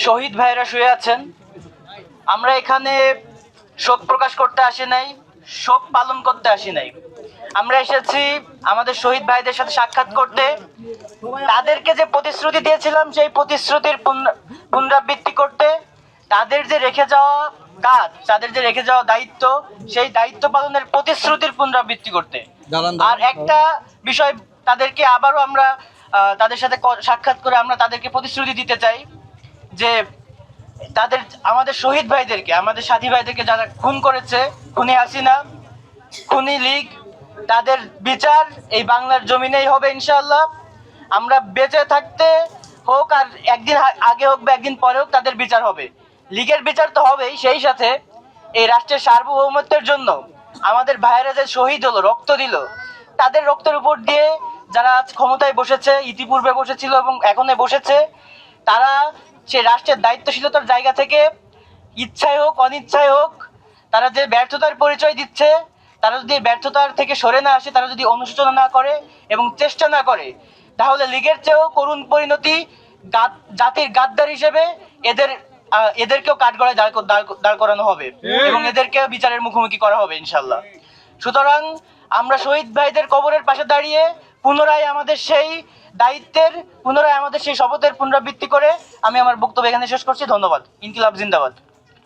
শহীদ ভাইয়েরা শুয়ে আছেন। আমরা এখানে শোক প্রকাশ করতে আসি নাই, শোক পালন করতে আসি নাই। আমরা এসেছি আমাদের শহীদ ভাইদের সাথে সাক্ষাৎ করতে। তাদেরকে যে প্রতিশ্রুতি দিয়েছিলাম সেই প্রতিশ্রুতির পুনরাবৃত্তি করতে, তাদের যে রেখে যাওয়া কাজ, তাদের যে রেখে যাওয়া দায়িত্ব, সেই দায়িত্ব পালনের প্রতিশ্রুতির পুনরাবৃত্তি করতে। আর একটা বিষয়, তাদেরকে আবারও আমরা তাদের সাথে সাক্ষাৎ করে আমরা তাদেরকে প্রতিশ্রুতি দিতে চাই যে আমাদের শহীদ ভাইদেরকে, আমাদের সাথী ভাইদেরকে যারা খুন করেছে, খুনি হাসিনা, খুনি লীগ, তাদের বিচার এই বাংলার জমিনেই হবে ইনশাআল্লাহ। আমরা বেঁচে থাকতে হোক আর একদিন আগে হোক বা একদিন পরে হোক, তাদের বিচার হবে। লীগের বিচার তো হবেই, সেই সাথে এই রাষ্ট্রের সার্বভৌমত্বের জন্য আমাদের ভাইয়েরা যে শহীদ হলো, রক্ত দিল, তাদের রক্তের উপর দিয়ে যারা আজ ক্ষমতায় বসেছে, ইতিপূর্বে বসেছিল এবং এখনো বসেছে, তারা সে রাষ্ট্রের দায়িত্বশীলতার জায়গা থেকে ইচ্ছায় হোক অনিচ্ছায় হোক, তারা যে ব্যর্থতার পরিচয় দিচ্ছে, তারা যদি ব্যর্থতার থেকে সরে না আসে, তারা যদি অনুশোচনা না করে এবং চেষ্টা না করে, তাহলে লীগের চেয়েও করুণ পরিণতি জাতির গাদ্দার হিসেবে এদেরকেও কাঠগড়ায় দাঁড় করানো হবে এবং এদেরকেও বিচারের মুখোমুখি করা হবে ইনশাল্লাহ। সুতরাং আমরা শহীদ ভাইদের কবরের পাশে দাঁড়িয়ে পুনরায় আমাদের সেই দায়িত্বের, পুনরায় আমাদের সেই শপথের পুনরাবৃত্তি করে আমি আমার বক্তব্য এখানে শেষ করছি। ধন্যবাদ। ইনকিলাব জিন্দাবাদ।